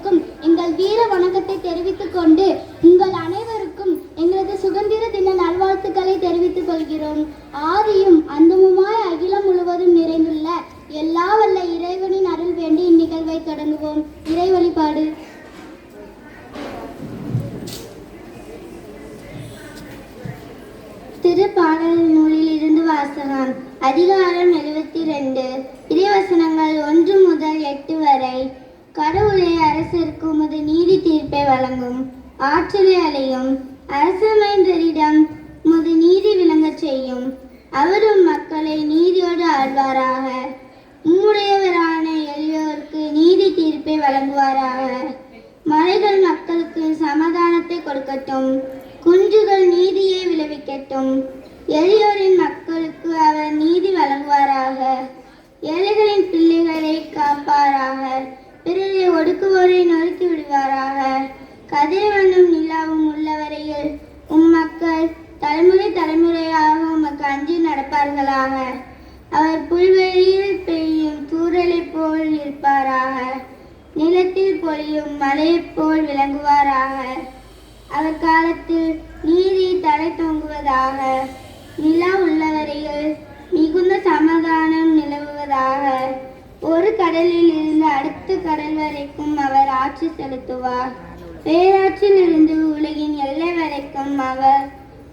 வீரர்களுக்கும் எங்கள் வீர வணக்கத்தை தெரிவித்துக் கொண்டு உங்கள் அனைவருக்கும் எங்களது சுதந்திர தின நல்வாழ்த்துக்களை தெரிவித்துக் கொள்கிறோம். ஆதியும் அந்தமுமாய் அகிலம் முழுவதும் நிறைந்துள்ள எல்லா வல்ல இறைவனின் அருள் வேண்டி இந்நிகழ்வை தொடங்குவோம். இறை வழிபாடு. திருப்பாடல் நூலில் இருந்து வாசகம். அதிகாரம் 72. இறைவசனங்கள் 1 முதல் 8 வரை. கடவுளே, அரசருக்கு உமது நீதி தீர்ப்பை வழங்கும். ஆற்றலை அலையும் அரசமைந்தரிடம் உமது நீதி விளங்கச் செய்யும். அவரும் மக்களை நீதியோடு ஆழ்வாராக. உம்முடையவரான எளியோருக்கு நீதி தீர்ப்பை வழங்குவாராக. மலைகள் மக்களுக்கு சமாதானத்தை கொடுக்கட்டும். குன்றுகள் நீதியை விளைவிக்கட்டும். எளியோரின் மக்களுக்கு அவர் நீதி வழங்குவாராக. ஏழைகளின் பிள்ளைகளை காப்பாராக. பிறரை ஒடுக்குவோரை நொறுக்கி விடுவாராக. கதிரவனும் நிலாவும் உள்ளவரையில் மக்கள் தலைமுறை தலைமுறையாக உமக்கு அஞ்சி நடப்பார்களாக. அவர் புல்வெளியில் பெய்யும் தூறலை போல் இருப்பாராக. நிலத்தில் பொழியும் மலையைப் போல் விளங்குவாராக. அவர் காலத்தில் நீதி தலை தொங்குவதாக. நிலா உள்ளவரையில் மிகுந்த சமாதானம் நிலவுவதாக. ஒரு கடலில் இருந்து அடுத்த கடல் வரைக்கும் அவர் ஆட்சி செலுத்துவார். பேராற்றில் இருந்து உலகின் எல்லை வரைக்கும் அவர்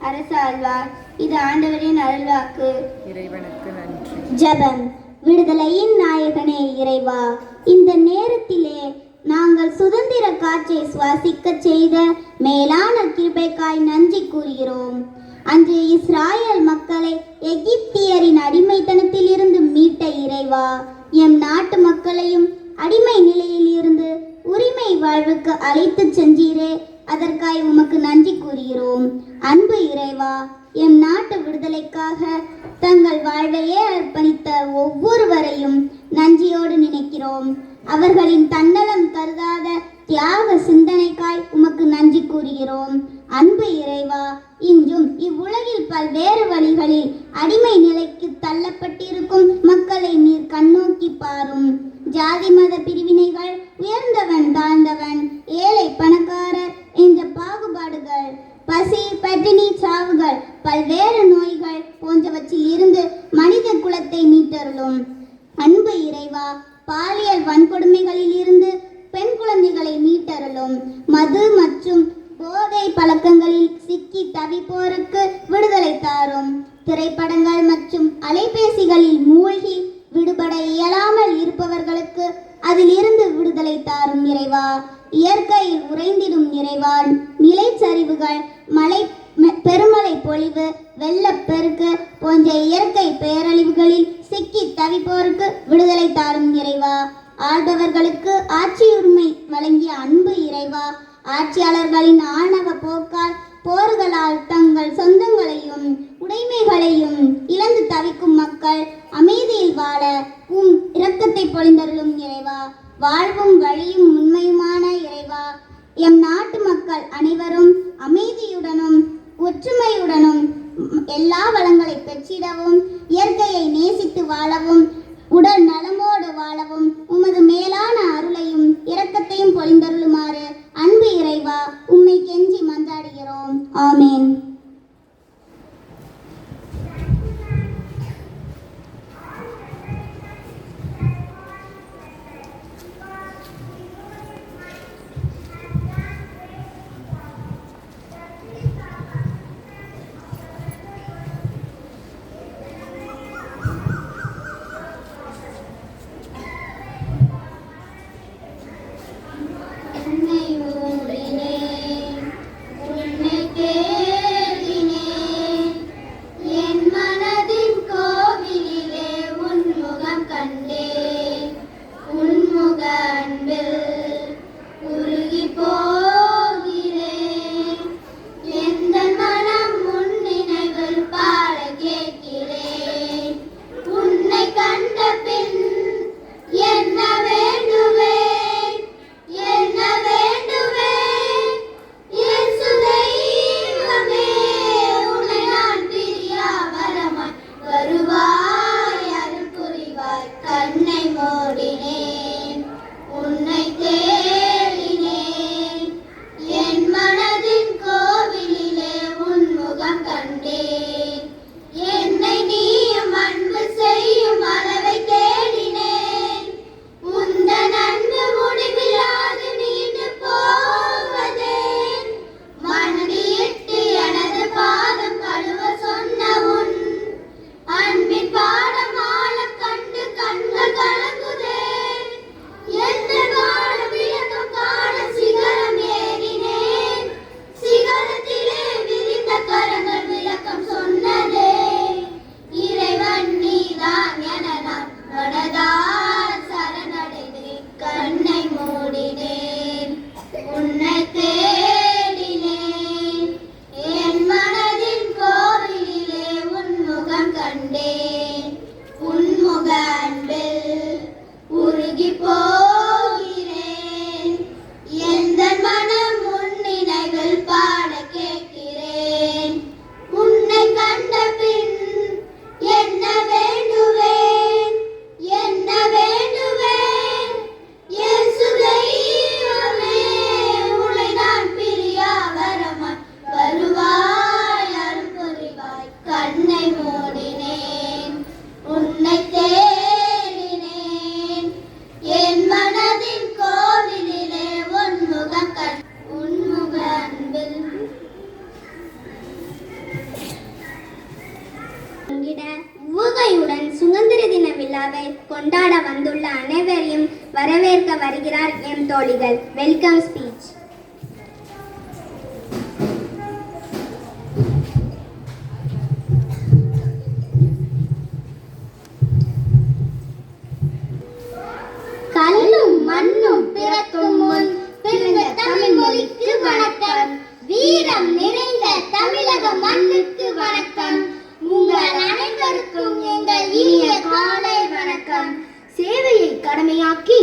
அரசாழ்வார். இது ஆண்டவரின் அருள்வாக்கு. இறைவனுக்கு நன்றி. ஜெபம். விடுதலையின் நாயகனே இறைவா, இந்த நேரத்திலே நாங்கள் சுதந்திர காற்றை சுவாசிக்க செய்த மேலான கிருபைக்காய் நன்றி கூறுகிறோம். அன்று இஸ்ராயல் மக்களை எகிப்தியரின் அடிமைத்தனத்தில் இருந்து மீட்ட இறைவா, எம் நாட்டு மக்களையும் அடிமை நிலையில் இருந்து உரிமை வாழ்வுக்கு அழைத்து சென்றீரே, அதற்காய் உமக்கு நன்றி கூறுகிறோம். அன்பு இறைவா, எம் நாட்டு விடுதலைக்காக தங்கள் வாழ்வையே அர்ப்பணித்த ஒவ்வொருவரையும் நன்றியோடு நினைக்கிறோம். அவர்களின் தன்னலம் கருதாத தியாக சிந்தனைக்காய் உமக்கு நன்றி கூறுகிறோம். அன்பு இறைவா, இன்றும் இவ்வுலகில் பல்வேறு வழிகளில் அடிமை நிலைக்கு தள்ளப்பட்டிருக்கும் மக்களை நீர் கண்ணோக்கி பாரும். ஜாதி மத பிரிவினைகள், உயர்ந்தவன் தாழ்ந்தவன், ஏழை பணக்காரர் என்ற பாகுபாடுகள், பசி பட்டினி சாவுகள், பல்வேறு நோய்கள் போன்றவற்றில் இருந்து மனித குலத்தை மீட்டருளும். அன்பு இறைவா, பாலியல் வன்கொடுமைகளில் இருந்து பெண் குழந்தைகளை மீட்டருளும். மது மற்றும் போதை பழக்கங்களில் சிக்கி தவிப்போருக்கு விடுதலை தாரும். திரைப்படங்கள் மற்றும் அலைபேசிகளில் மூழ்கி விடுபட இயலாமல் இருப்பவர்களுக்கு அதிலிருந்து விடுதலை தாரும் இறைவா. இயற்கையில் உறைந்திடும் இறைவா, நிலைச்சரிவுகள், பெருமழை பொழிவு, வெள்ளப்பெருக்கு போன்ற இயற்கை பேரழிவுகளில் சிக்கி தவிப்போருக்கு விடுதலை தாரும் இறைவா. ஆள்பவர்களுக்கு ஆட்சியுரிமை வழங்கிய அன்பு இறைவா, ஆட்சியாளர்களின் ஆணவ போக்கால் போர்களால் தங்கள் சொந்தங்களையும் உடைமைகளையும் இழந்து தவிக்கும் மக்கள் அமைதியில் வாழ இரக்கத்தை பொழிந்தருளும் இறைவா. வாழ்வும் வழியும் உண்மையுமான இறைவா, எம் நாட்டு மக்கள் அனைவரும் அமைதியுடனும் ஒற்றுமையுடனும் எல்லா வளங்களை பெற்றிடவும், இயற்கையை நேசித்து வாழவும், உடல் நலமோடு வாழவும் உமது மேலான அருளையும் இரக்கத்தையும் பொழிந்தருளுமாறு அன்பு இறைவா உம்மை கெஞ்சி மன்றாடுகிறோம். ஆமேன். உருகி போகிறேன். எந்த மனம் உன் நினைவில் பாட கேட்கிறேன். உன்னை கண்ட பின் என்ன வேண்டுவேன், என்ன வேண்டுவேன்? இயேசு தெய்வமே, உன்னை நான் பிரியா வரமாய் வருவாய், அருள் புரிவாய். கண்ணை மூடினேன், உன்னை தேடினேன். என் மனதின் கோவிலிலே உன்முக அன்பில் உவகையுடன் சுதந்திர தின விழாவை கொண்டாட வந்துள்ள அனைவரையும் வரவேற்க வருகிறார் எம் தோழிகள். Welcome speech. கல்லும் மண்ணும் பிறக்கும் முன் பிறந்த தமிழ் மொழிக்கு வணக்கம். வீரம் நிறைந்த தமிழக மண்ணுக்கு வணக்கம். உங்கள் அனைவருக்கும் எங்கள் இனிய காலை வணக்கம். சேவையை கடமையாக்கி,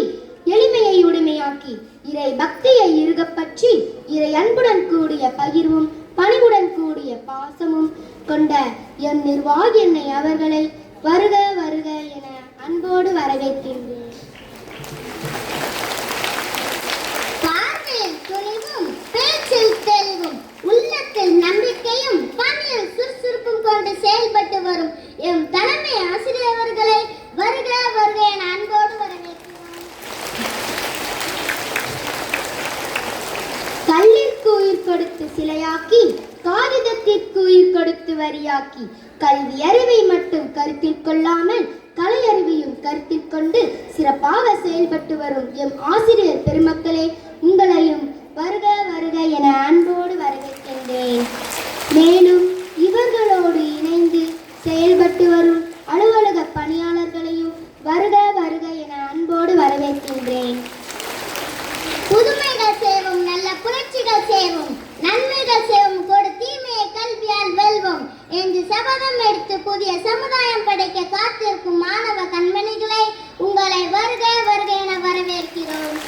எளிமையை உடைமையாக்கி, இறை பக்தியை இறுகப் பற்றி, இறை அன்புடன் கூடிய பகிர்வும் பணிவுடன் கூடிய பாசமும் கொண்ட எம் நிர்வாகி என்னை அவர்களை வருக வருக என அன்போடு வரவேற்கின்றேன். பார்வையில் துணிவும், பேச்சில் தெளிவும், உள்ளத்தில் நம்பிக்கையும், பணியில் சுறுசுறுப்பும் கொண்டு செயல்பட்டு வரும் எம் தலைமை ஆசிரியர் அவர்களை வருக வருக என அன்போடு வரவேற்கிறோம். கல்லிற்கு உயிர் கொடுத்து சிலையாக்கி, காகிதத்திற்கு உயிர் கொடுத்து வரியாக்கி, கல்வி அறிவை மட்டும் கருத்தில் கொள்ளாமல் கலை அறிவையும் கருத்தில் கொண்டு சிறப்பாக செயல்பட்டு வரும் எம் ஆசிரியர் பெருமக்களே, உங்களையும் வருக வருக என அன்போடு வரவேற்கின்றேன். மேலும் இவர்களோடு இணைந்து செயல்பட்டு வரும் அலுவலக பணியாளர்களையும் வருக வருக என அன்போடு வரவேற்கின்றேன். புதுமைகள் செய்வோம், நல்ல புரட்சிகள் செய்வோம், நன்மைகள் செய்வோம், கொடு தீமையை கல்வியால் வெல்வோம் என்று சபதம் எடுத்து புதிய சமுதாயம் படைக்க காத்திருக்கும் மாணவ கண்மணிகளை உங்களை வருக வருக என வரவேற்கிறோம்.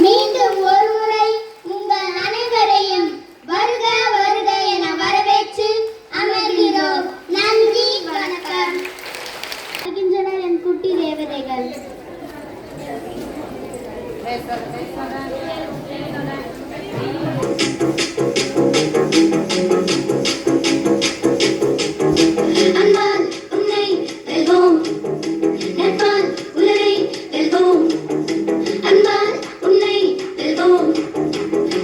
மீண்டும் ஒருமுறை உங்கள் அனைவரையும் வருக வருக என வரவேற்று அமர்கிறோம். நன்றி, வணக்கம். என் குட்டி தேவதைகள். அன்பால் உன்னை வெல்வோம், நட்பால் உலகை வெல்வோம். அன்பால் உன்னை வெல்வோம்,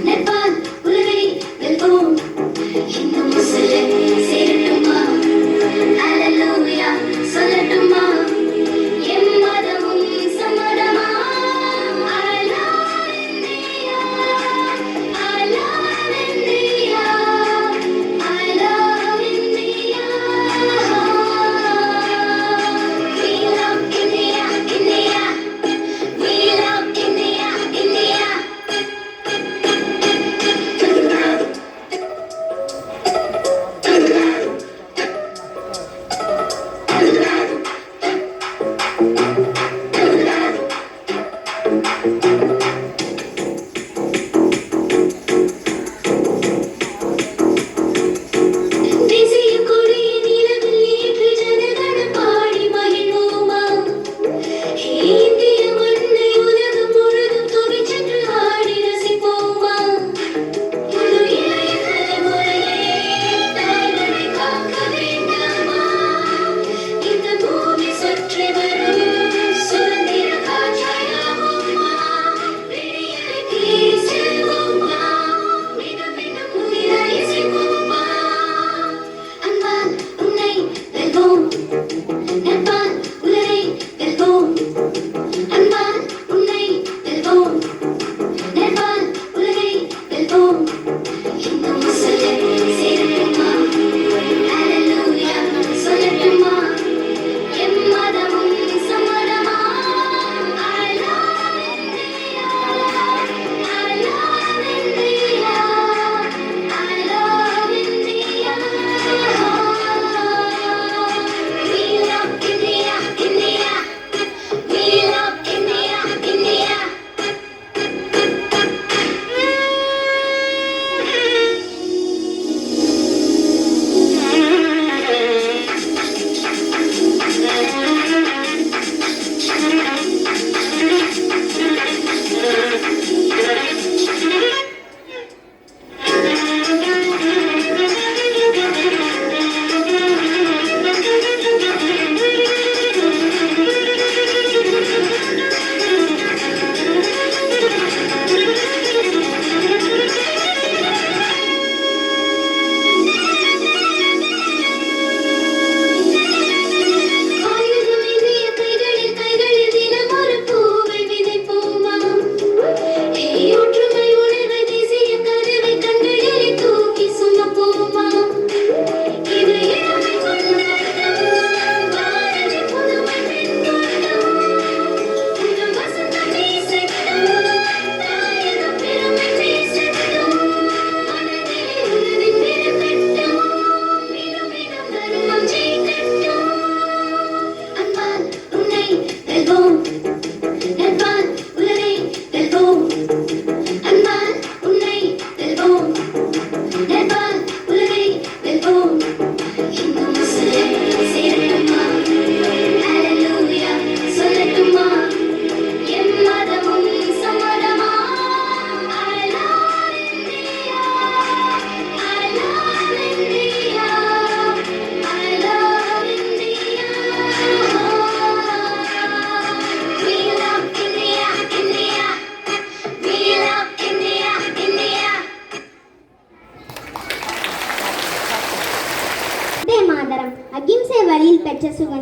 நட்பால் உலகை வெல்வோம். இன்னும் சேரட்டுமா, அல்லேலூயா சொல்லட்டுமா, எம்மதமும் சம்மதமா, அழலாய்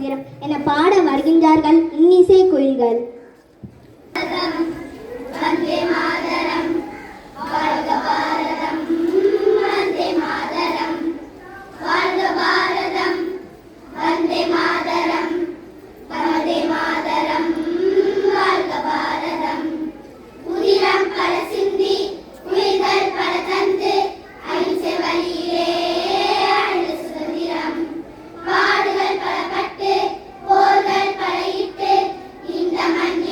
சுதந்திரம் என பாட வருகின்றார்கள் இன்னிசை குயில்கள். இந்த மண்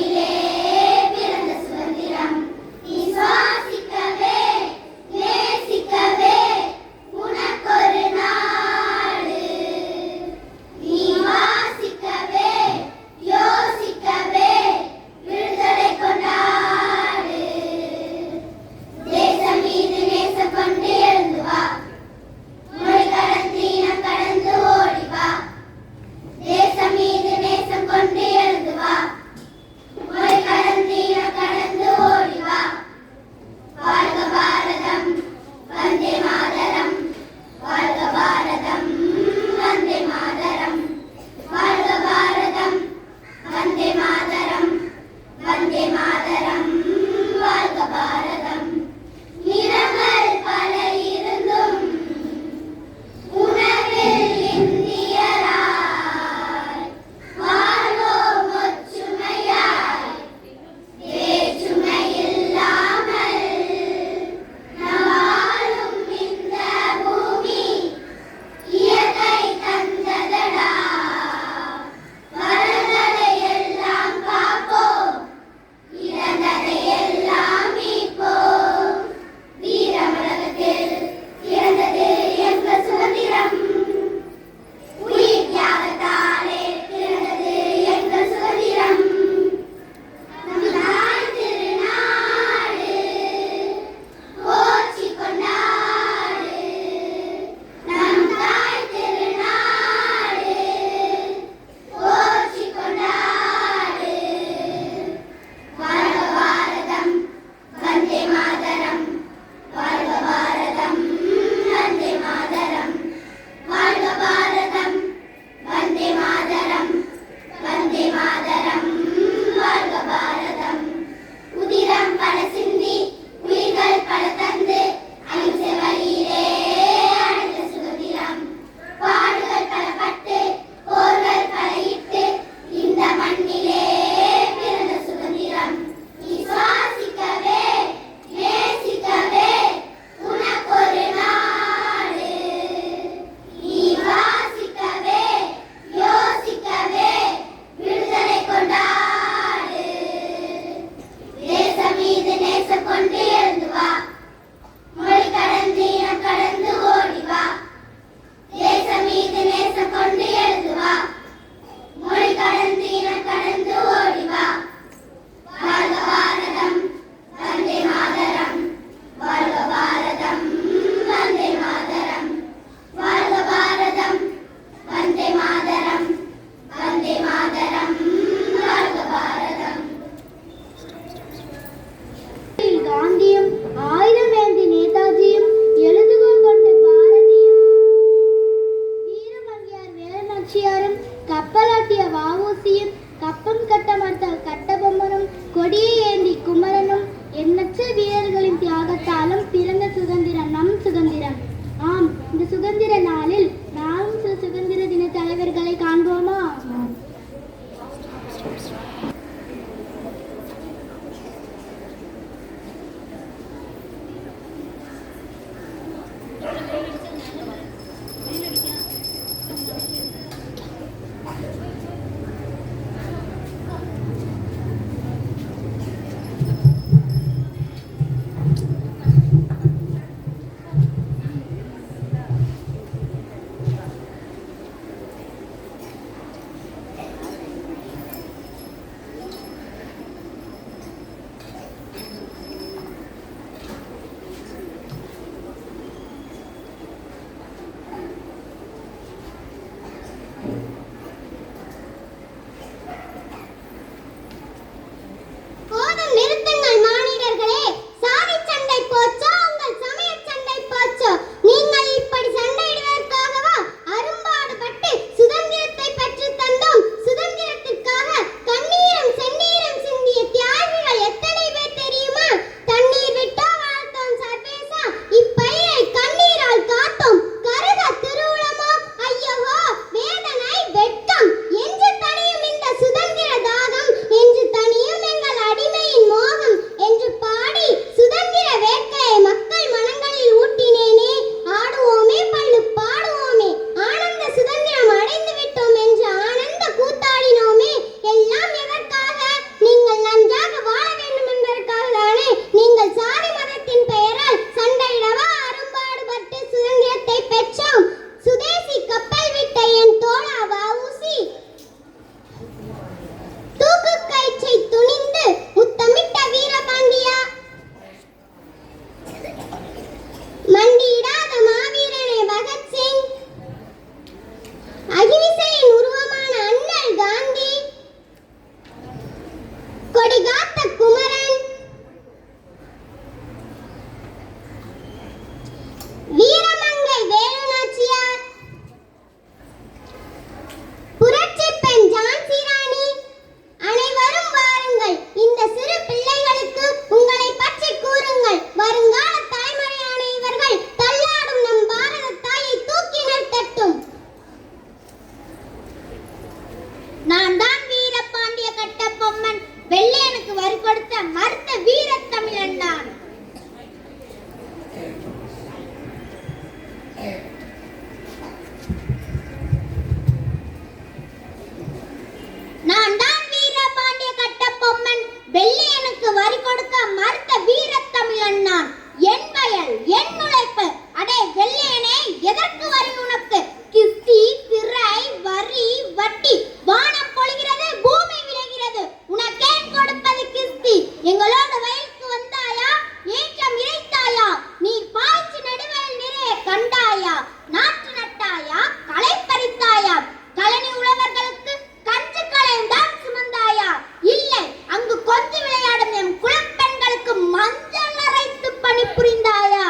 வெள்ளையனுக்கு வரி கொடுக்க மறுத்த வீரத்தமிழன் நான். என் வயல், என் உழைப்பு. அடே வெள்ளையனே, எதற்கு வரி உனக்கு? கிஸ்தி, திரை, வரி, வட்டி. வானம் பொழிகிறது, பூமி விளைகிறது. உனக்கேன் கொடுப்பது கிஸ்தி? எங்களோட வயலுக்கு வந்தாயா? ஏற்றம் இறைத்தாயா? நீ பாய்ச்சி நடுவயல் நிறைய கண்டாயா? நாற்று நட்டாயா? களை பறித்தாயா? கழனி உழவர்களுக்கு கஞ்சு களையும் தான் சுமந்தாயா? இல்லை, அங்கு கொஞ்சி விளையாடும் எம் குலப்பெண்களுக்கு மஞ்சள் அரைத்து பணிபுரிந்தாயா?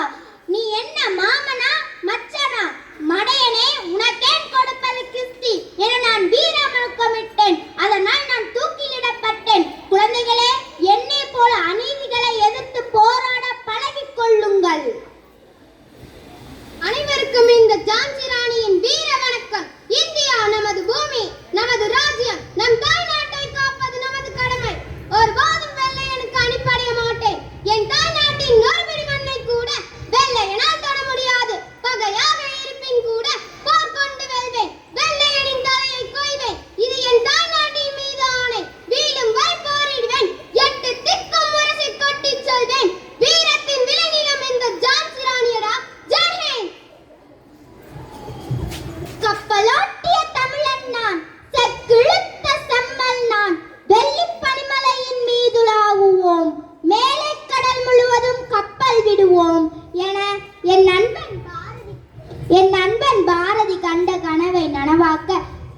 நீ என்ன மாமனா மச்சனா? மடையனே, உனக்கேன் கொடுப்பது கிஸ்தி என நான் வீரமுழக்கமிட்டேன். அதனால் நான் தூக்கிலிடப்பட்டேன். குழந்தைகளே, என்னை போல அநீதிகளை எதிர்த்து போராட பழகிக் கொள்ளுங்கள். அனைவருக்கும் இந்த ஜான்சி ராணியின் வீர வணக்கம். இந்தியா நமது பூமி, நமது ராஜ்யம். நம் தாய் நாட்டை காப்பது நமது கடமை. ஒரு போதும் வெள்ளையனுக்கு அடிபணிய மாட்டேன். என் தாய் நாட்டின் நோய்பிடி மண்ணை கூட வெள்ளையனால் தொட முடியாது. பகையாக இருப்பின் கூட போர் கொண்டு வெல்வேன். வெள்ளையனின் தலையை கொய்வேன். இது என் தாய் நாட்டின் மீது ஆணை. வீடும் வரை போரிடுவேன். 8 திக்கும் முரசை கொட்டி சொல்வேன். வீரத்தின் விளைநிலம் இந்த ஜான்சி ராணியடா. ஜெய் ஹிந்த். கப்பலோட்டிய தமிழன் நான், செக்கிழுத்த செம்மல் நான். வெள்ளி பனிமலையின் மீதுலாவுவோம், மேலே கடல் முழுவதும் கப்பல் விடுவோம் என என் நண்பன் பாரதி கண்ட கனவை நனவாக்க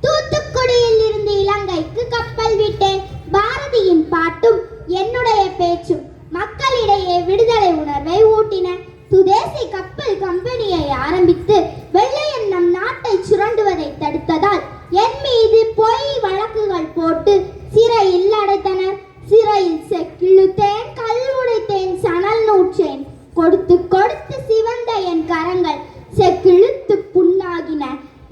தூத்துக்குடியில் இருந்து இலங்கைக்கு கப்பல் விட்டேன். பாரதியின் பாட்டும் என்னுடைய பேச்சும் மக்களிடையே விடுதலை உணர்வை ஊட்டின. சுதேசி கப்பல் கம்பெனியை ஆரம்பித்து வெள்ளையன் நம் நாட்டை சுரண்டுவதை தடுத்ததால் என் மீது பொய் வழக்குகள் போட்டு சிறையில் அடைத்தனர். சிறையில் செக்கிழுத்தேன், கல் உடைத்தேன், சணல் நூற்றேன். கொடுத்து கொடுத்து சிவந்த என் கரங்கள் செக்கிழுத்து புண்ணாகின.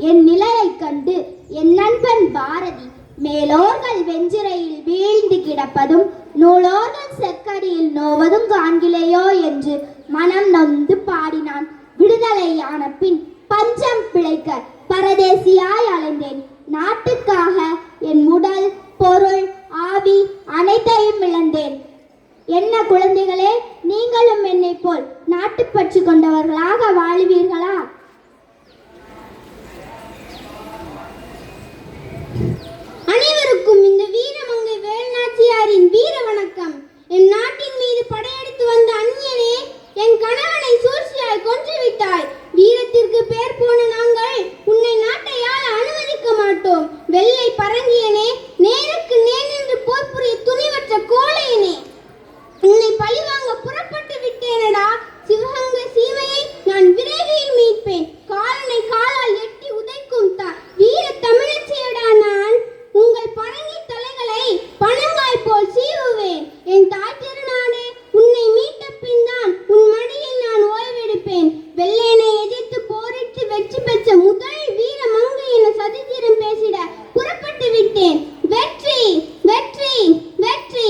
என் நிலையை கண்டு என் நண்பன் பாரதி மேலோர்கள் வெஞ்சிரையில் வீழ்ந்து கிடப்பதும் நூலோர்கள் செக்கடியில் நோவதும் காண்கிலையோ என்று மனம் நொந்து பாடினான். விடுதலையான பின் பஞ்சம் பிழைக்க பரதேசியாய் அலைந்தேன். நாட்டுக்காக என் உடல், பொருள், ஆவி அனைத்தையும் இழந்தேன். என்ன குழந்தைகளே, நீங்களும் என்னை போல் நாட்டுப்பற்று கொண்டவர்களாக வாழுவீர்களா? அனைவருக்கும் இந்த வீரமங்கை வேலுநாச்சியாரின் வீர வணக்கம். என் நாட்டின் மீது படையெடுத்து வந்த அந்நியனே, என் கணவனை சூழ்ச்சியாய் கொன்றுவிட்டாய். வீரத்திற்கு பேர் போன நாங்கள் உன்னை நாட்டையால் அனுமதிக்க மாட்டோம். வெள்ளை பரங்கியனே, நேருக்கு நேர் நின்று போர் புரிய துணிவற்ற கோழையனே, உன்னை பழிவாங்க புறப்பட்டு விட்டேனடா. சிவகங்கை சீமையை நான் விரைவில் மீட்பேன். காலனை காலால் எட்டி உதைக்கும் வீர தமிழச்சியடா நான். உங்கள் பரங்கி தலைகளை பனங்காய் போல் சீவுவேன். என் தாய் திருநாடே, உன்னை மீட்ட பின் தான் உன் மடியில் நான் ஓய்வெடுப்பேன். வெள்ளையனை எதிர்த்து போரிட்டு வெற்றி பெற்ற முதல் வீர மங்கை என சதித்திரம் பேசிட புறப்பட்டு விட்டேன். வெற்றி வெற்றி வெற்றி.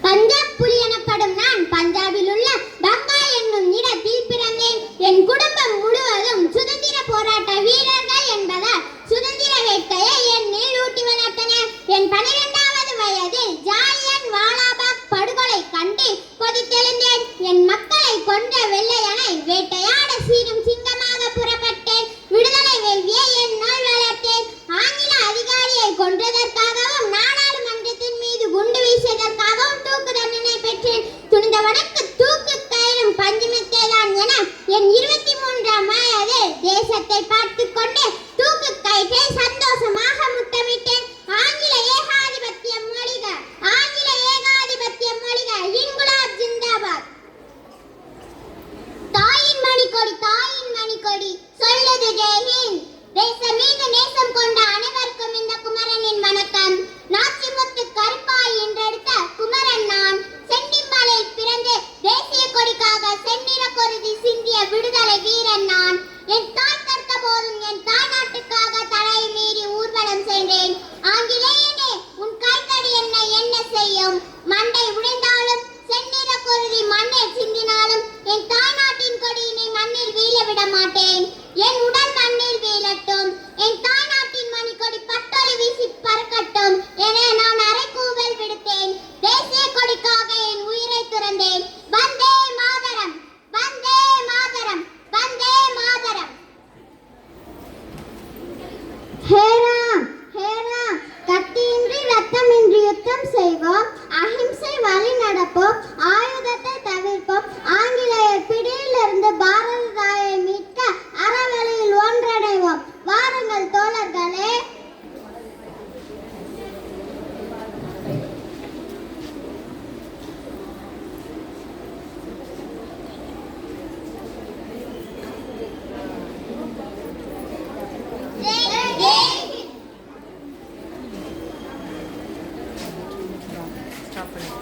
பஞ்சாப் புலி எனப்படும் நான் பஞ்சாபில் உள்ள பங்கா என்னும் இடத்தில் பிறந்தேன். என் குடும்பம் முழுவதும் சுதந்திர போராட்ட வீரர்கள் என்பதால் சுதந்திர வேட்கையை என்னில் ஊட்டி வளர்த்தனர். என் 12வது வயதில் ஜாலியன் வாலாபாக் படுகொலை கண்டு கொதித்தெழுந்தேன். என் மக்களை கொன்ற வெள்ளையனை வேட்டையாட சீரும் சிங்கமாக புறப்பட்டேன். விடுதலை வேள்வியை என்னுள் வளர்த்தேன். ஆங்கில அதிகாரியை கொன்றதற்காகவும் நாடாளுமன்றத்தின் மீது குண்டு வீசியதற்காகவும் தூக்கு தண்டனை பெற்றேன். துணிந்தவனுக்கு தூக்கு கயிறும் பஞ்சுமித்தேதான் என என் 23ஆம் வயதில் தேசத்தை பார்த்து கொண்டு தூக்கு கயிற்றை சந்தோஷமாக முத்தமிட்டேன். ஆங்கில ஏகாதிபத்தியம் ஒழிக, ஆங்கில ஏகாதிபத்தியம் ஒழிக, இன்குலாப் ஜிந்தாபாத். தாயின் மணிக்கொடி, தாயின் மணிக்கொடி சொல்லுது ஜெய் ஹிந்த். தேசம் மீது நேசம் கொண்ட அனைவருக்கும் இந்த குமரனின் வணக்கம். நாச்சிமுத்து கருப்பாய் என்றெடுத்த குமரன் நான். சென்னிமலையில் பிறந்து தேசிய கொடிக்காக செந்நிற கொருதி சிந்திய விடுதலை வீரன் நான். என் தாய் தடுத்த போதும் என் தாய் நாட்டுக்காக தலை மீறி ஊர்வலம் சென்றேன். ஆங்கிலேயனே, உன் கைத்தடி என்னை என்ன செய்யும்? மண்டை உடைந்தாலும் செந்நிற கொருதி மண்ணில் சிந்தினாலும் என் தாய் நாட்டின் கொடியினை மண்ணில் மாட்டேன். என் உடல் மண்ணில் வீழட்டும், என் தாய்நாட்டின் மணிக்கொடி பட்டொலி வீசி பறக்கட்டும் என நான் அரைக்கூவல் விடுத்தேன். தேசிய கொடிக்காக என் உயிரை துறந்தேன். வந்தே மாதரம், வந்தே மாதரம், வந்தே மாதரம். ஹேராம், ஹேராம், கத்தியின்றி ரத்தமின்றி யுத்தம் செய்வோம், அஹிம்சை வழி நடப்போம், ஆயுதத்தை தவிர்ப்போம், ஆங்கிலேயர் பிடியிலிருந்து பாரத தாயை மீட்க அறவழியில் ஒன்றடைவோம். வாருங்கள் தோழர்களே. Stop it.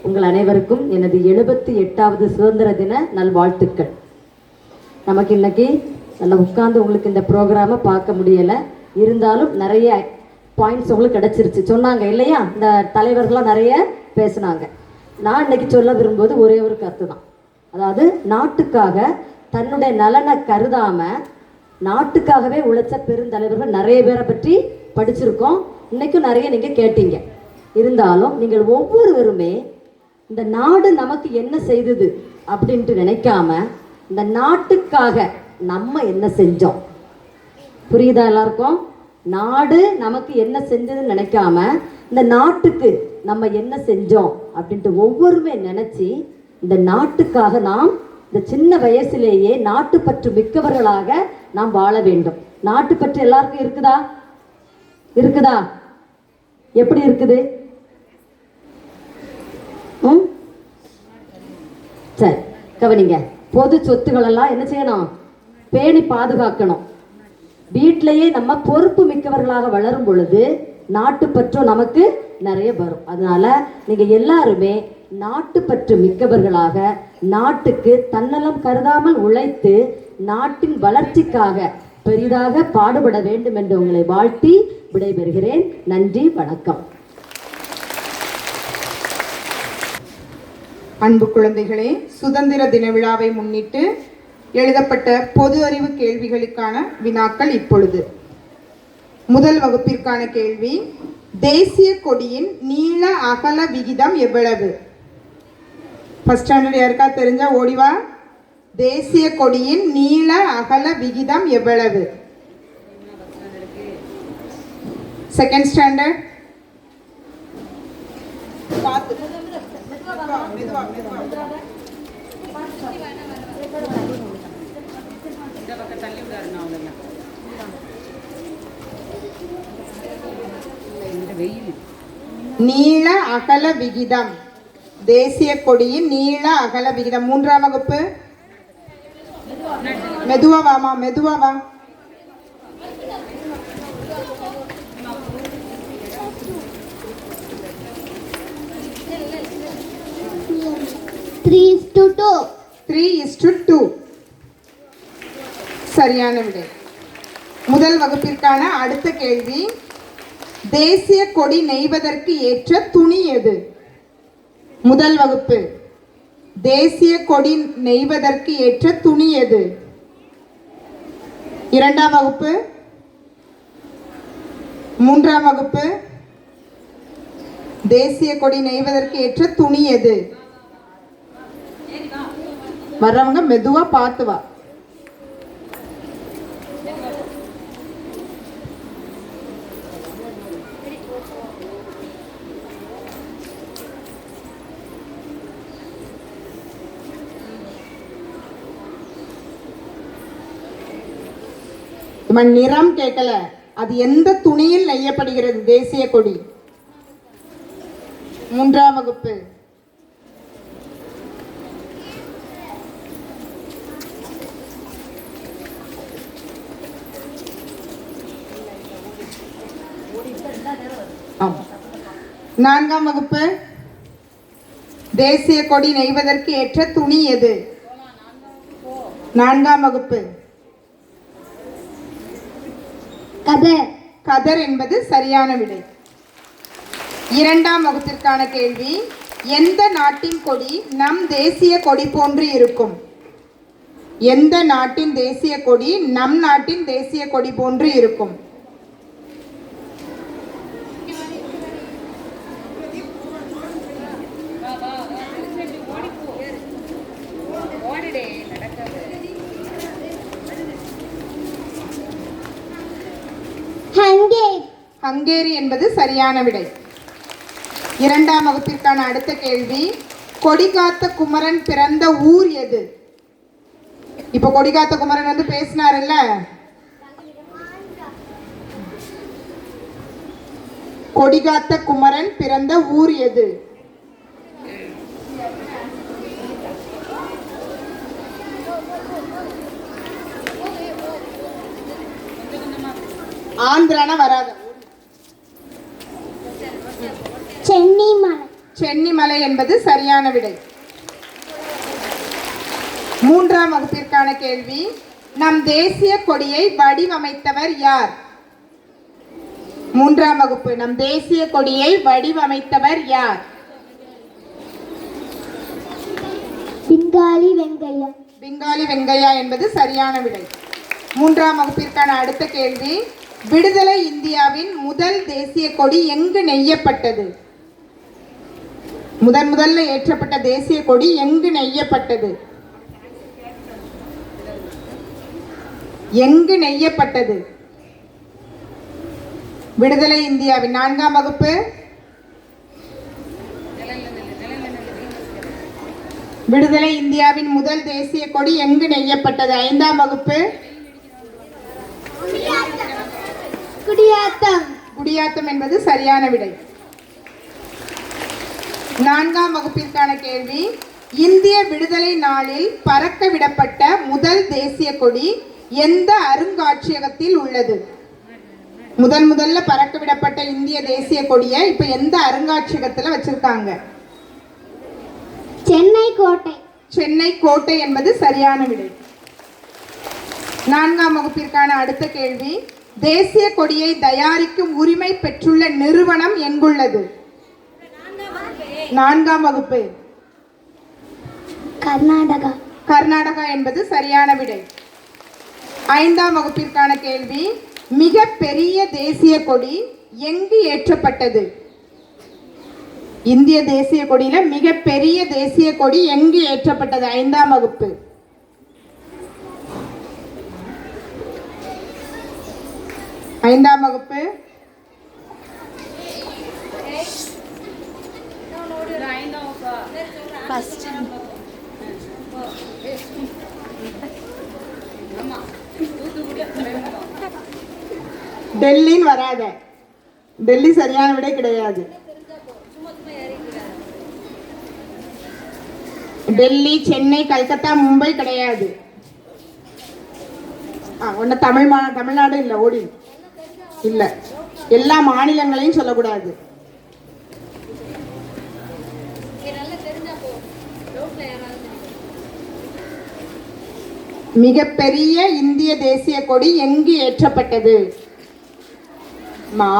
உங்கள் அனைவருக்கும் எனது 78வது சுதந்திர தின நல்வாழ்த்துக்கள். நமக்கு இன்னைக்கு நல்லா உட்கார்ந்து உங்களுக்கு இந்த ப்ரோக்ராமை பார்க்க முடியலை, இருந்தாலும் நிறைய பாயிண்ட்ஸ் உங்களுக்கு கிடச்சிருச்சு. சொன்னாங்க இல்லையா, இந்த தலைவர்கள்லாம் நிறைய பேசுனாங்க. நான் இன்னைக்கு சொல்ல விரும்புவது ஒரே ஒரு கருத்து தான். அதாவது நாட்டுக்காக தன்னுடைய நலனை கருதாம நாட்டுக்காகவே உழைச்ச பெருந்தலைவர்கள் நிறைய பேரை பற்றி படிச்சிருக்கோம். இன்னைக்கும் நிறைய நீங்கள் கேட்டீங்க. இருந்தாலும் நீங்கள் ஒவ்வொருவருமே இந்த நாடு நமக்கு என்ன செய்தது அப்படின்ட்டு நினைக்காம இந்த நாட்டுக்காக நம்ம என்ன செஞ்சோம், புரியுதா எல்லாருக்கும்? நாடு நமக்கு என்ன செஞ்சதுன்னு நினைக்காம இந்த நாட்டுக்கு நம்ம என்ன செஞ்சோம் அப்படின்ட்டு ஒவ்வொருமே நினைச்சு இந்த நாட்டுக்காக நாம் இந்த சின்ன வயசுலேயே நாட்டுப்பற்று மிக்கவர்களாக நாம் வாழ வேண்டும். நாட்டுப்பற்று எல்லாருக்கும் இருக்குதா? இருக்குதா? எப்படி இருக்குது? கவனிங்க, பொது சொத்துக்கள் எல்லாம் என்ன செய்யணும்? பேணி பாதுகாக்கணும். வீட்டிலேயே நம்ம பொறுப்பு மிக்கவர்களாக வளரும் பொழுது நாட்டுப்பற்றும் நமக்கு நிறைய வரும். அதனால நீங்க எல்லாருமே நாட்டுப்பற்று மிக்கவர்களாக நாட்டுக்கு தன்னலம் கருதாமல் உழைத்து நாட்டின் வளர்ச்சிக்காக பெரிதாக பாடுபட வேண்டும் என்று உங்களை வாழ்த்தி விடைபெறுகிறேன். நன்றி, வணக்கம். அன்பு குழந்தைகளே, சுதந்திர தின விழாவை முன்னிட்டு எழுதப்பட்ட பொது அறிவு கேள்விகளுக்கான வினாக்கள் இப்பொழுது. முதல் வகுப்பிற்கான கேள்வி, தேசிய கொடியின் நீள அகல விகிதம் எவ்வளவு? ஃபர்ஸ்ட் ஸ்டாண்டர்ட் யாருக்கா தெரிஞ்சா ஓடிவா. தேசிய கொடியின் நீள அகல விகிதம் எவ்வளவு? செகண்ட் ஸ்டாண்டர்ட் நீள அகல விகிதம், தேசிய கொடியின் நீள அகல விகிதம். மூன்றாம் வகுப்பு மெதுவா வாமா, மெதுவா வா. Three is to two. 3:2. சரியான விடை. முதல் வகுப்பிற்கான அடுத்த கேள்வி, தேசிய கொடி நெய்வதற்கு ஏற்ற துணி எது? முதல் வகுப்பு, தேசிய கொடி நெய்வதற்கு ஏற்ற துணி எது? இரண்டாம் வகுப்பு, மூன்றாம் வகுப்பு, தேசிய கொடி நெய்வதற்கு ஏற்ற துணி எது? வர்றவங்க மெதுவா பார்த்து வா. நிறம் கேட்கல, அது எந்த துணியில் நெய்யப்படுகிறது தேசிய கொடி? மூன்றாம் வகுப்பு. நான்காம் வகுப்பு, தேசிய கொடி நெய்வதற்கு ஏற்ற துணி எது? நான்காம் வகுப்பு. கதர். கதர் என்பது சரியான விடை. இரண்டாம் வகுப்பிற்கான கேள்வி, எந்த நாட்டின் கொடி நம் தேசிய கொடி போன்று இருக்கும்? எந்த நாட்டின் தேசிய கொடி நம் நாட்டின் தேசிய கொடி போன்று இருக்கும்? ஹங்கேரி என்பது சரியான விடை. இரண்டாம் வகுப்பிற்கான அடுத்த கேள்வி, கொடிகாத்த குமரன் பிறந்த ஊர் எது? இப்ப கொடிகாத்த குமரன் வந்து பேசினார்ல, கொடிகாத்த குமரன் பிறந்த ஊர் எது? ஆந்திரான வராத. சென்னிமலை. சென்னிமலை என்பது சரியான விடை. மூன்றாம் வகுப்பிற்கான கேள்வி, நம் தேசிய கொடியை வடிவமைத்தவர் யார்? மூன்றாம் வகுப்பு, நம் தேசிய கொடியை வடிவமைத்தவர் யார்? பிங்காலி வெங்கையா. பிங்காலி வெங்கையா என்பது சரியான விடை. மூன்றாம் வகுப்பிற்கான அடுத்த கேள்வி, விடுதலை இந்தியாவின் முதல் தேசிய கொடி எங்கு நெய்யப்பட்டது? முதல்ல ஏற்றப்பட்ட தேசிய கொடி எங்கு நெய்யப்பட்டது? எங்கு நெய்யப்பட்டது? விடுதலை இந்தியாவின். நான்காம் வகுப்பு, விடுதலை இந்தியாவின் முதல் தேசிய கொடி எங்கு நெய்யப்பட்டது? ஐந்தாம் வகுப்பு, குடியாத்தம். குடியாத்தம் என்பது சரியான விடை. நான்காம் வகுப்பிற்கான கேள்வி, இந்திய விடுதலை நாளில் பறக்க விடப்பட்ட முதல் தேசிய கொடி எந்த அருங்காட்சியகத்தில் உள்ளது? முதல்ல பறக்க விடப்பட்ட இந்திய தேசிய கொடியை இப்ப எந்த அருங்காட்சியகத்துல வச்சிருக்காங்க? சென்னை கோட்டை. சென்னை கோட்டை என்பது சரியான விடை. 4ஆம் வகுப்பிற்கான அடுத்த கேள்வி, தேசிய கொடியை தயாரிக்கும் உரிமை பெற்றுள்ள நிறுவனம் எங்குள்ளது? 4ஆம் வகுப்பு. கர்நாடகா. கர்நாடகா என்பது சரியான விடை. 5ஆம் வகுப்பிற்கான கேள்வி, மிக பெரிய தேசிய கொடி எங்கு ஏற்றப்பட்டது? இந்திய தேசிய கொடியில மிக பெரிய தேசிய கொடி எங்கு ஏற்றப்பட்டது? 5ஆம் வகுப்பு. ஐந்தாம் வகுப்பு. டெல்லின்னு வராத, டெல்லி சரியான விடை கிடையாது. டெல்லி, சென்னை, கல்கத்தா, மும்பை கிடையாது. ஒன்னு தமிழ்நாடு இல்ல, ஓடி இல்ல, எல்லா மாநிலங்களையும் சொல்லக்கூடாது. மிகப்பெரிய இந்திய தேசிய கொடி எங்கு ஏற்றப்பட்டது?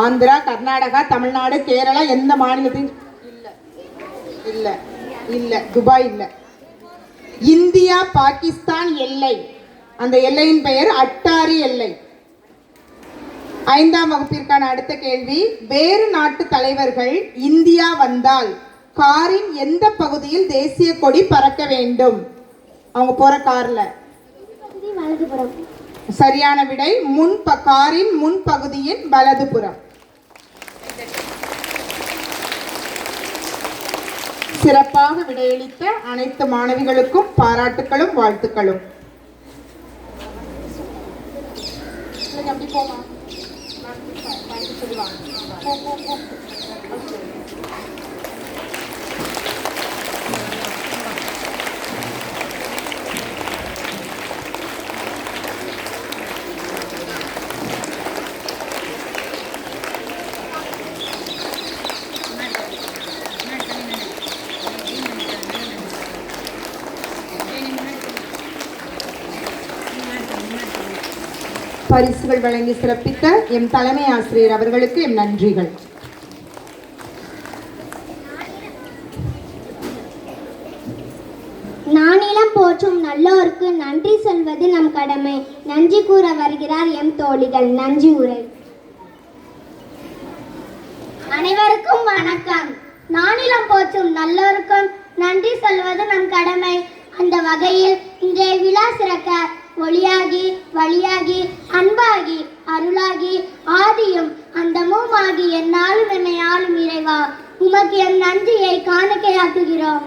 ஆந்திரா, கர்நாடகா, தமிழ்நாடு, கேரளா, எந்த மாநிலத்தையும் இல்ல இல்ல இல்ல, துபாய் இல்ல. இந்தியா பாகிஸ்தான் எல்லை, அந்த எல்லையின் பெயர் அட்டாரி எல்லை. 5ஆம் வகுப்பிற்கான அடுத்த கேள்வி, வேறு நாட்டு தலைவர்கள் இந்தியா வந்தால் காரின் எந்த பகுதியில் தேசிய கொடி பறக்க வேண்டும்? அவங்க போற கார்ல. சரியான விடை, காரின் முன் பகுதியின் வலதுபுறம். சிறப்பாக விடையளித்த அனைத்து மாணவிகளுக்கும் பாராட்டுகளும் வாழ்த்துக்களும். அப்படி போமா பரிசுகள் வழங்கி சிறப்பித்த எம் தலைமை ஆசிரியர் அவர்களுக்கு எம் நன்றிகள். நானிலம் போற்றும் நல்லோருக்கு நன்றி சொல்வது நம் கடமை. நன்றி கூற வருகிறார் எம் தோழிகள். நன்றி உரை. அனைவருக்கும் வணக்கம். நானிலம் போற்றும் நல்லோருக்கும் நன்றி சொல்வது நம் கடமை. அந்த வகையில் இன்றைய விழா சிறக்க ஒளியாகி வழியாகி அன்பாகி அருளாகி ஆதியும் அந்தமுமாகி என்னாலும் என்னை ஆளும் இறைவா, உமக்கு என் நன்றியை காணிக்கையாக்குகிறோம்.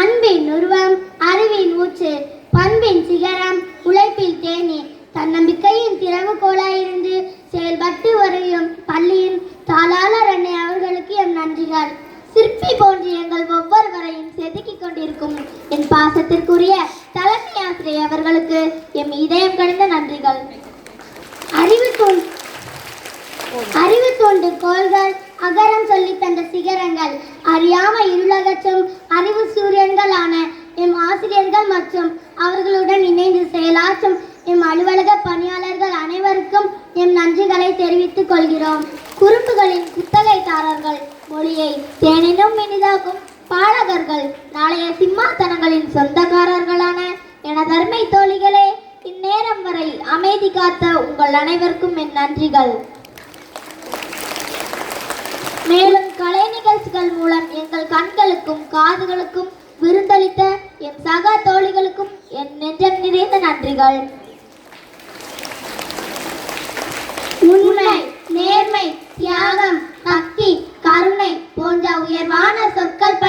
அன்பின் உருவம், அறிவின் ஊற்று, பண்பின் சிகரம், உழைப்பில் தேனி, தன்னம்பிக்கையின் திறவுகோலாயிருந்து செயல்பட்டு வரையும் பள்ளியின் தாளாளர் அன்னை அவர்களுக்கு என் நன்றிகள். சிற்பி போன்று எங்கள் ஒவ்வொருவரையும் செதுக்கிக் கொண்டிருக்கும் என் பாசத்திற்குரிய தலைமை ஆசிரியர் அவர்களுக்கு எம் இதயம் கணிந்த நன்றிகள். அறிவு தோண்டு கோள்கள், அகரம் சொல்லி தந்த சிகரங்கள், அறியாம இருளகற்றும் அறிவு சூரியன்களான எம் ஆசிரியர்கள் மற்றும் அவர்களுடன் இணைந்து செயலாற்றும் எம் அலுவலக பணியாளர்கள் அனைவருக்கும் எம் நன்றிகளை தெரிவித்துக் கொள்கிறோம். குறும்புகளின் குத்தகைதாரர்கள், மொழியை தேனினும் இனிதாக்கும் பாடகர்கள், நாளைய சிம்மாசனங்களின் சொந்தக்காரர்களான எனதருமை தோழிகளே, இந்நேரம் வரை அமைதி காத்த உங்கள் அனைவருக்கும் என் நன்றிகள். மேலும் கலை நிகழ்ச்சிகள் மூலம் எங்கள் கண்களுக்கும் காதுகளுக்கும் விருந்தளித்த என் சக தோழிகளுக்கும் என் நெஞ்சம் நிறைந்த நன்றிகள். உண்மை, நேர்மை, தியாகம், பக்தி, கருணை போன்ற உயர்வான சொற்கள்